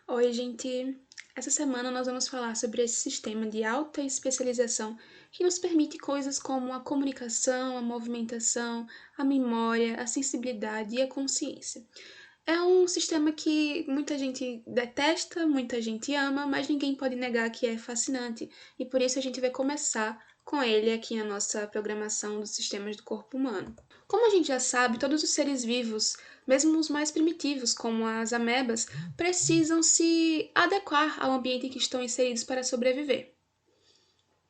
Oi, gente! Essa semana nós vamos falar sobre esse sistema de alta especialização que nos permite coisas como a comunicação, a movimentação, a memória, a sensibilidade e a consciência. É um sistema que muita gente detesta, muita gente ama, mas ninguém pode negar que é fascinante, e por isso a gente vai começar com ele aqui na nossa programação dos sistemas do corpo humano. Como a gente já sabe, todos os seres vivos, mesmo os mais primitivos, como as amebas, precisam se adequar ao ambiente em que estão inseridos para sobreviver.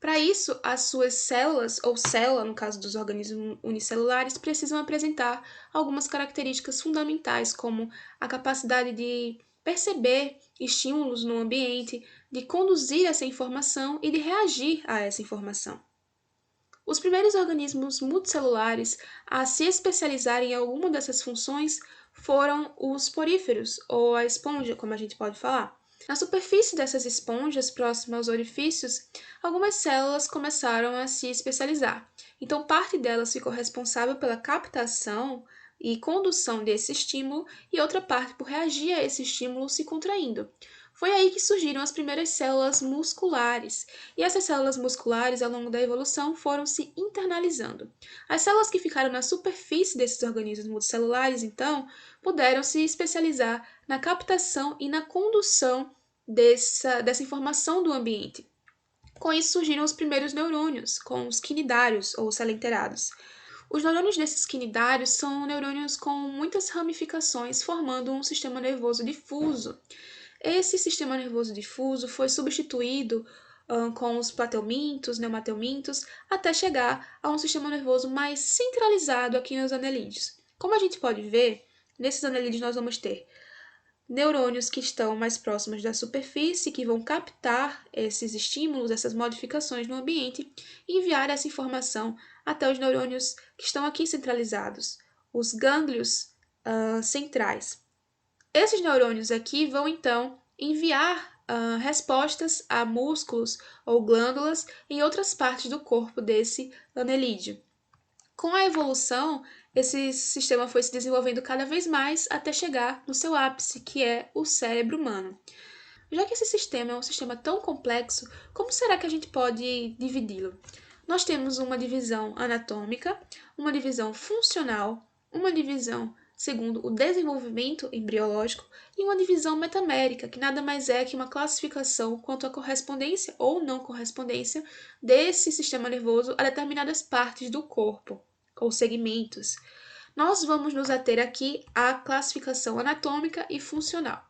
Para isso, as suas células, ou célula, no caso dos organismos unicelulares, precisam apresentar algumas características fundamentais, como a capacidade de perceber estímulos no ambiente, de conduzir essa informação e de reagir a essa informação. Os primeiros organismos multicelulares a se especializarem em alguma dessas funções foram os poríferos, ou a esponja, como a gente pode falar. Na superfície dessas esponjas, próximas aos orifícios, algumas células começaram a se especializar. Então, parte delas ficou responsável pela captação e condução desse estímulo, e outra parte por reagir a esse estímulo se contraindo. Foi aí que surgiram as primeiras células musculares, e essas células musculares, ao longo da evolução, foram se internalizando. As células que ficaram na superfície desses organismos multicelulares, então, puderam se especializar na captação e na condução dessa informação do ambiente. Com isso surgiram os primeiros neurônios, com os quinidários ou selenterados. Os neurônios desses quinidários são neurônios com muitas ramificações, formando um sistema nervoso difuso. Esse sistema nervoso difuso foi substituído com os plateumintos, neumatelmintos, até chegar a um sistema nervoso mais centralizado aqui nos anelídeos. Como a gente pode ver, nesses anelídeos nós vamos ter neurônios que estão mais próximos da superfície, que vão captar esses estímulos, essas modificações no ambiente e enviar essa informação até os neurônios que estão aqui centralizados, os gânglios centrais. Esses neurônios aqui vão então enviar respostas a músculos ou glândulas em outras partes do corpo desse anelídeo. Com a evolução, esse sistema foi se desenvolvendo cada vez mais até chegar no seu ápice, que é o cérebro humano. Já que esse sistema é um sistema tão complexo, como será que a gente pode dividi-lo? Nós temos uma divisão anatômica, uma divisão funcional, uma divisão segundo o desenvolvimento embriológico e uma divisão metamérica, que nada mais é que uma classificação quanto à correspondência ou não correspondência desse sistema nervoso a determinadas partes do corpo ou segmentos. Nós vamos nos ater aqui à classificação anatômica e funcional.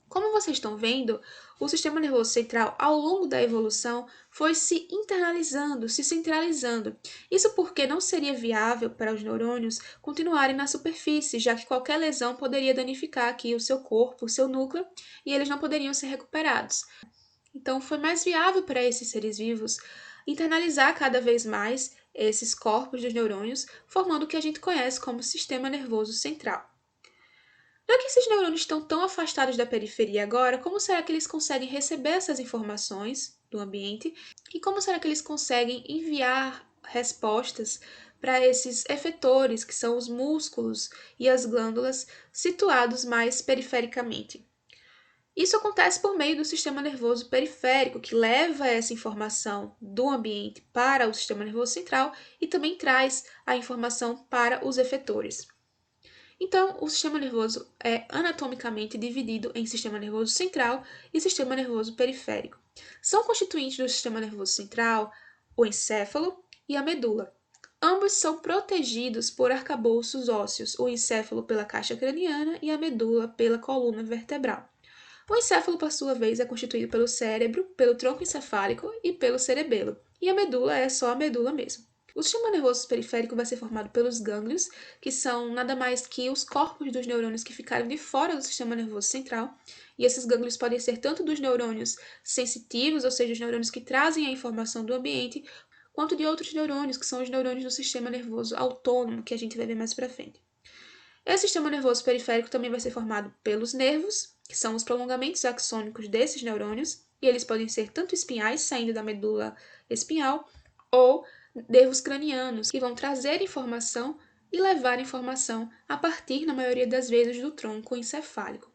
Como vocês estão vendo, o sistema nervoso central, ao longo da evolução, foi se internalizando, se centralizando. Isso porque não seria viável para os neurônios continuarem na superfície, já que qualquer lesão poderia danificar aqui o seu corpo, o seu núcleo, e eles não poderiam ser recuperados. Então, foi mais viável para esses seres vivos internalizar cada vez mais esses corpos dos neurônios, formando o que a gente conhece como sistema nervoso central. Já que esses neurônios estão tão afastados da periferia agora, como será que eles conseguem receber essas informações do ambiente? E como será que eles conseguem enviar respostas para esses efetores, que são os músculos e as glândulas situados mais perifericamente? Isso acontece por meio do sistema nervoso periférico, que leva essa informação do ambiente para o sistema nervoso central e também traz a informação para os efetores. Então, o sistema nervoso é anatomicamente dividido em sistema nervoso central e sistema nervoso periférico. São constituintes do sistema nervoso central o encéfalo e a medula. Ambos são protegidos por arcabouços ósseos, o encéfalo pela caixa craniana e a medula pela coluna vertebral. O encéfalo, por sua vez, é constituído pelo cérebro, pelo tronco encefálico e pelo cerebelo, e a medula é só a medula mesmo. O sistema nervoso periférico vai ser formado pelos gânglios, que são nada mais que os corpos dos neurônios que ficaram de fora do sistema nervoso central, e esses gânglios podem ser tanto dos neurônios sensitivos, ou seja, os neurônios que trazem a informação do ambiente, quanto de outros neurônios, que são os neurônios do sistema nervoso autônomo, que a gente vai ver mais para frente. Esse sistema nervoso periférico também vai ser formado pelos nervos, que são os prolongamentos axônicos desses neurônios, e eles podem ser tanto espinhais, saindo da medula espinhal, ou nervos cranianos, que vão trazer informação e levar informação a partir, na maioria das vezes, do tronco encefálico.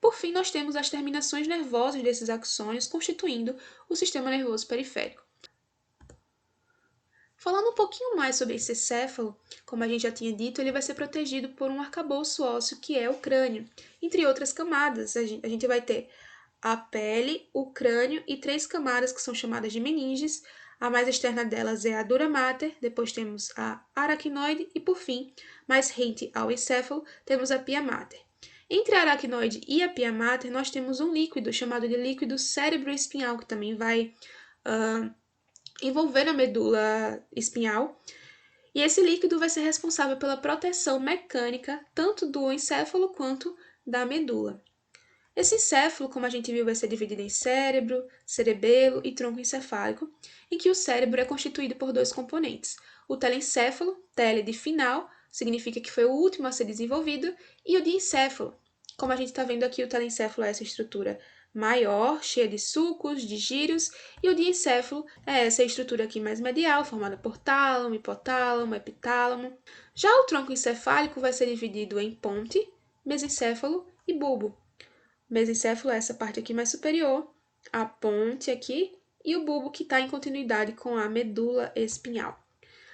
Por fim, nós temos as terminações nervosas desses axônios, constituindo o sistema nervoso periférico. Falando um pouquinho mais sobre esse encéfalo, como a gente já tinha dito, ele vai ser protegido por um arcabouço ósseo que é o crânio. Entre outras camadas, a gente vai ter a pele, o crânio e 3 camadas que são chamadas de meninges. A mais externa delas é a dura mater, depois temos a aracnoide e, por fim, mais rente ao encéfalo, temos a pia mater. Entre a aracnoide e a pia mater, nós temos um líquido chamado de líquido cérebroespinhal, que também vai envolver a medula espinhal. E esse líquido vai ser responsável pela proteção mecânica tanto do encéfalo quanto da medula. Esse encéfalo, como a gente viu, vai ser dividido em cérebro, cerebelo e tronco encefálico, em que o cérebro é constituído por 2 componentes. O telencéfalo, tele de final, significa que foi o último a ser desenvolvido, e o diencéfalo. Como a gente está vendo aqui, o telencéfalo é essa estrutura maior, cheia de sulcos, de gírios, e o diencéfalo é essa estrutura aqui mais medial, formada por tálamo, hipotálamo, epitálamo. Já o tronco encefálico vai ser dividido em ponte, mesencéfalo e bulbo. Mesencéfalo é essa parte aqui mais superior, a ponte aqui, e o bulbo que está em continuidade com a medula espinhal.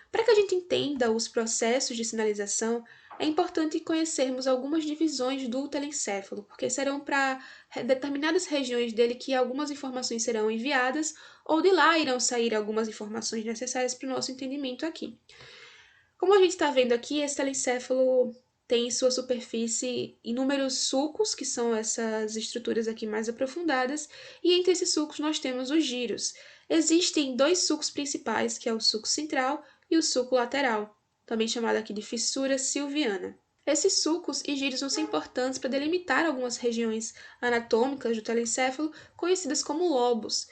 Para que a gente entenda os processos de sinalização, é importante conhecermos algumas divisões do telencéfalo, porque serão para determinadas regiões dele que algumas informações serão enviadas, ou de lá irão sair algumas informações necessárias para o nosso entendimento aqui. Como a gente está vendo aqui, esse telencéfalo tem em sua superfície inúmeros sulcos, que são essas estruturas aqui mais aprofundadas, e entre esses sulcos nós temos os giros. Existem 2 sulcos principais, que é o sulco central e o sulco lateral, também chamado aqui de fissura silviana. Esses sulcos e giros vão ser importantes para delimitar algumas regiões anatômicas do telencéfalo, conhecidas como lobos.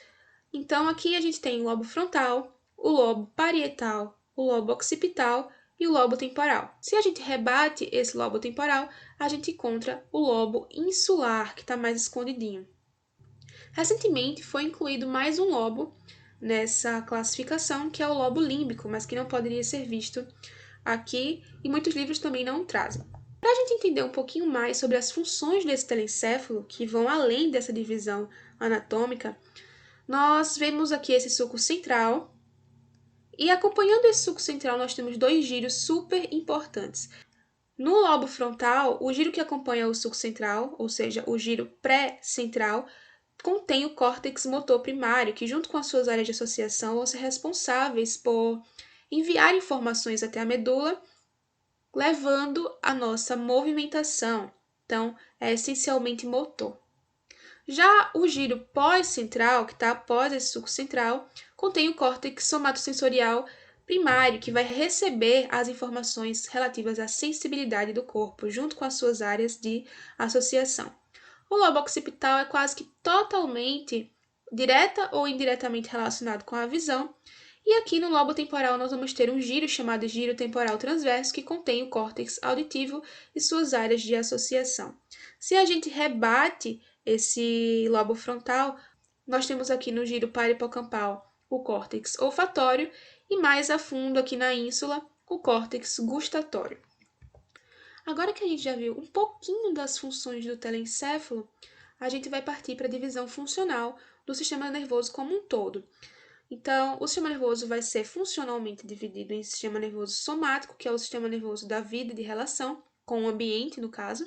Então, aqui a gente tem o lobo frontal, o lobo parietal, o lobo occipital e o lobo temporal. Se a gente rebate esse lobo temporal, a gente encontra o lobo insular, que está mais escondidinho. Recentemente foi incluído mais um lobo nessa classificação, que é o lobo límbico, mas que não poderia ser visto aqui e muitos livros também não o trazem. Para a gente entender um pouquinho mais sobre as funções desse telencéfalo, que vão além dessa divisão anatômica, nós vemos aqui esse sulco central, e acompanhando esse sulco central nós temos 2 giros super importantes. No lobo frontal, o giro que acompanha o sulco central, ou seja, o giro pré-central, contém o córtex motor primário, que junto com as suas áreas de associação vão ser responsáveis por enviar informações até a medula, levando a nossa movimentação. Então, é essencialmente motor. Já o giro pós-central, que está após esse sulco central, contém o córtex somatosensorial primário, que vai receber as informações relativas à sensibilidade do corpo, junto com as suas áreas de associação. O lobo occipital é quase que totalmente, direta ou indiretamente relacionado com a visão, e aqui no lobo temporal nós vamos ter um giro chamado giro temporal transverso, que contém o córtex auditivo e suas áreas de associação. Se a gente rebate esse lobo frontal, nós temos aqui no giro parahipocampal o córtex olfatório e mais a fundo aqui na ínsula o córtex gustatório. Agora que a gente já viu um pouquinho das funções do telencéfalo, a gente vai partir para a divisão funcional do sistema nervoso como um todo. Então, o sistema nervoso vai ser funcionalmente dividido em sistema nervoso somático, que é o sistema nervoso da vida e de relação com o ambiente, no caso,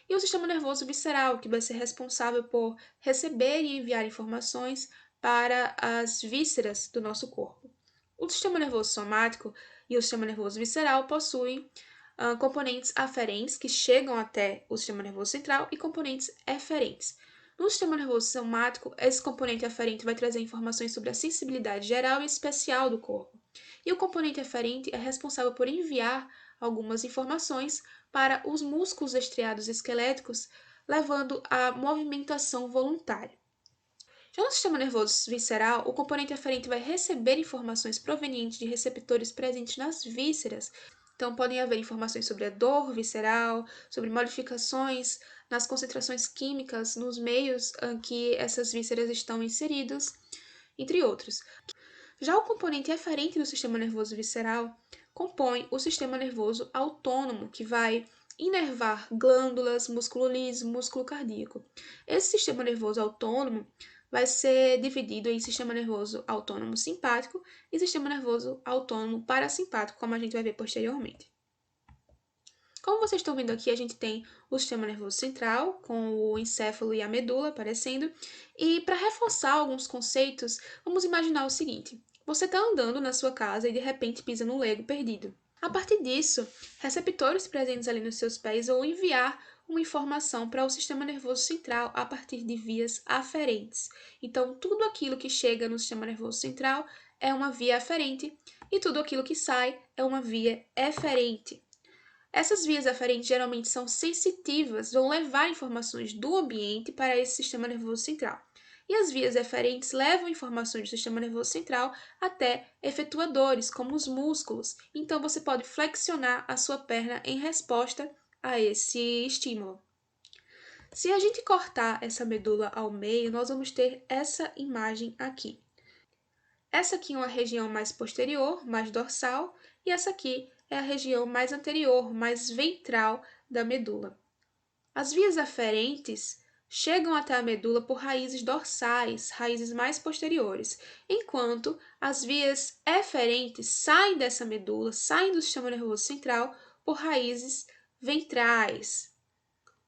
e o sistema nervoso visceral, que vai ser responsável por receber e enviar informações para as vísceras do nosso corpo. O sistema nervoso somático e o sistema nervoso visceral possuem componentes aferentes, que chegam até o sistema nervoso central, e componentes eferentes. No sistema nervoso somático, esse componente aferente vai trazer informações sobre a sensibilidade geral e especial do corpo. E o componente eferente é responsável por enviar algumas informações para os músculos estriados esqueléticos, levando à movimentação voluntária. Já no sistema nervoso visceral, o componente aferente vai receber informações provenientes de receptores presentes nas vísceras. Então, podem haver informações sobre a dor visceral, sobre modificações nas concentrações químicas nos meios em que essas vísceras estão inseridos, entre outros. Já o componente eferente do sistema nervoso visceral compõe o sistema nervoso autônomo, que vai inervar glândulas, músculo liso, músculo cardíaco. Esse sistema nervoso autônomo vai ser dividido em sistema nervoso autônomo simpático e sistema nervoso autônomo parasimpático, como a gente vai ver posteriormente. Como vocês estão vendo aqui, a gente tem o sistema nervoso central, com o encéfalo e a medula aparecendo. E para reforçar alguns conceitos, vamos imaginar o seguinte: você está andando na sua casa e de repente pisa no Lego perdido. A partir disso, receptores presentes ali nos seus pés vão enviar uma informação para o sistema nervoso central a partir de vias aferentes. Então, tudo aquilo que chega no sistema nervoso central é uma via aferente e tudo aquilo que sai é uma via eferente. Essas vias aferentes geralmente são sensitivas, vão levar informações do ambiente para esse sistema nervoso central. E as vias eferentes levam informações do sistema nervoso central até efetuadores, como os músculos. Então você pode flexionar a sua perna em resposta a esse estímulo. Se a gente cortar essa medula ao meio, nós vamos ter essa imagem aqui. Essa aqui é uma região mais posterior, mais dorsal, e essa aqui é a região mais anterior, mais ventral da medula. As vias aferentes chegam até a medula por raízes dorsais, raízes mais posteriores, enquanto as vias eferentes saem dessa medula, saem do sistema nervoso central por raízes ventrais.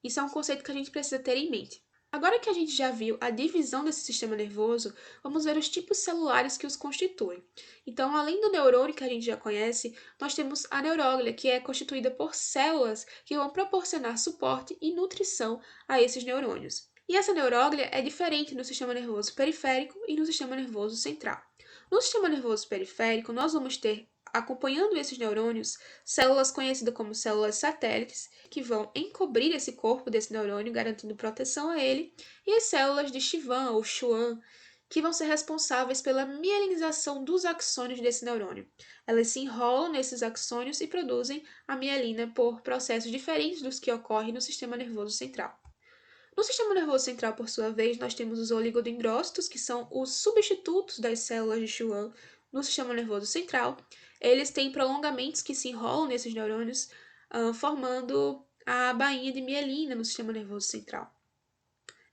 Isso é um conceito que a gente precisa ter em mente. Agora que a gente já viu a divisão desse sistema nervoso, vamos ver os tipos celulares que os constituem. Então, além do neurônio que a gente já conhece, nós temos a neuróglia, que é constituída por células que vão proporcionar suporte e nutrição a esses neurônios. E essa neuróglia é diferente no sistema nervoso periférico e no sistema nervoso central. No sistema nervoso periférico, nós vamos ter, acompanhando esses neurônios, células conhecidas como células satélites, que vão encobrir esse corpo desse neurônio, garantindo proteção a ele, e as células de Schwann ou Schwann, que vão ser responsáveis pela mielinização dos axônios desse neurônio. Elas se enrolam nesses axônios e produzem a mielina por processos diferentes dos que ocorrem no sistema nervoso central. No sistema nervoso central, por sua vez, nós temos os oligodendrócitos, que são os substitutos das células de Schwann no sistema nervoso central. Eles têm prolongamentos que se enrolam nesses neurônios, formando a bainha de mielina no sistema nervoso central.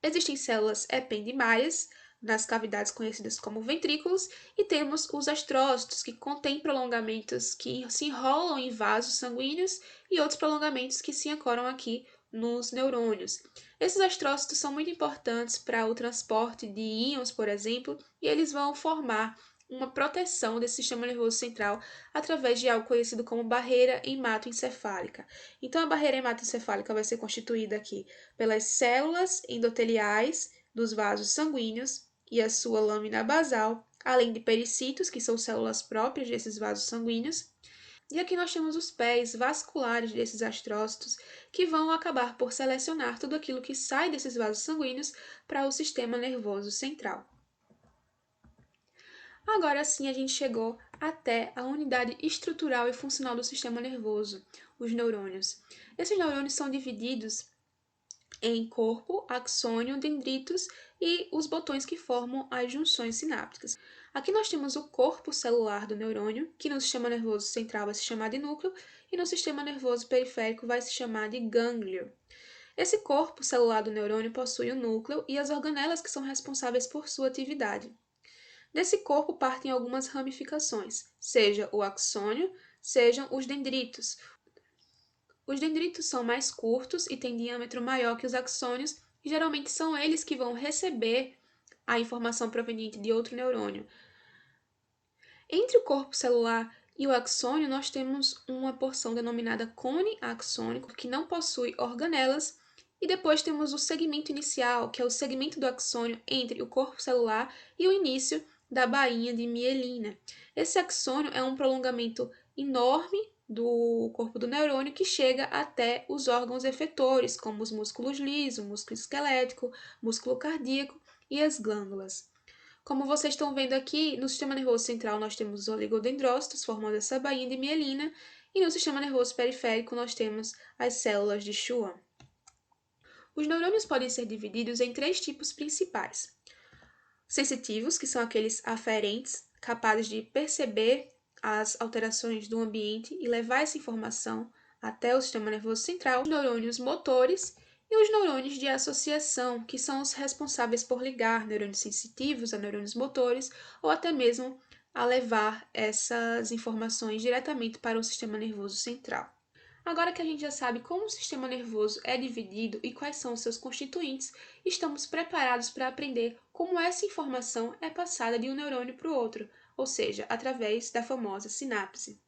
Existem células ependimárias, nas cavidades conhecidas como ventrículos, e temos os astrócitos, que contêm prolongamentos que se enrolam em vasos sanguíneos e outros prolongamentos que se ancoram aqui nos neurônios. Esses astrócitos são muito importantes para o transporte de íons, por exemplo, e eles vão formar uma proteção desse sistema nervoso central através de algo conhecido como barreira hematoencefálica. Então, a barreira hematoencefálica vai ser constituída aqui pelas células endoteliais dos vasos sanguíneos e a sua lâmina basal, além de pericitos, que são células próprias desses vasos sanguíneos. E aqui nós temos os pés vasculares desses astrócitos, que vão acabar por selecionar tudo aquilo que sai desses vasos sanguíneos para o sistema nervoso central. Agora sim a gente chegou até a unidade estrutural e funcional do sistema nervoso, os neurônios. Esses neurônios são divididos em corpo, axônio, dendritos e os botões que formam as junções sinápticas. Aqui nós temos o corpo celular do neurônio, que no sistema nervoso central vai se chamar de núcleo e no sistema nervoso periférico vai se chamar de gânglio. Esse corpo celular do neurônio possui o núcleo e as organelas que são responsáveis por sua atividade. Desse corpo partem algumas ramificações, seja o axônio, sejam os dendritos. Os dendritos são mais curtos e têm diâmetro maior que os axônios, e geralmente são eles que vão receber a informação proveniente de outro neurônio. Entre o corpo celular e o axônio, nós temos uma porção denominada cone axônico, que não possui organelas, e depois temos o segmento inicial, que é o segmento do axônio entre o corpo celular e o início da bainha de mielina. Esse axônio é um prolongamento enorme do corpo do neurônio que chega até os órgãos efetores, como os músculos lisos, músculo esquelético, músculo cardíaco e as glândulas. Como vocês estão vendo aqui, no sistema nervoso central nós temos os oligodendrócitos formando essa bainha de mielina e no sistema nervoso periférico nós temos as células de Schwann. Os neurônios podem ser divididos em três tipos principais. Sensitivos, que são aqueles aferentes, capazes de perceber as alterações do ambiente e levar essa informação até o sistema nervoso central, os neurônios motores e os neurônios de associação, que são os responsáveis por ligar neurônios sensitivos a neurônios motores ou até mesmo a levar essas informações diretamente para o sistema nervoso central. Agora que a gente já sabe como o sistema nervoso é dividido e quais são os seus constituintes, estamos preparados para aprender como essa informação é passada de um neurônio para o outro, ou seja, através da famosa sinapse.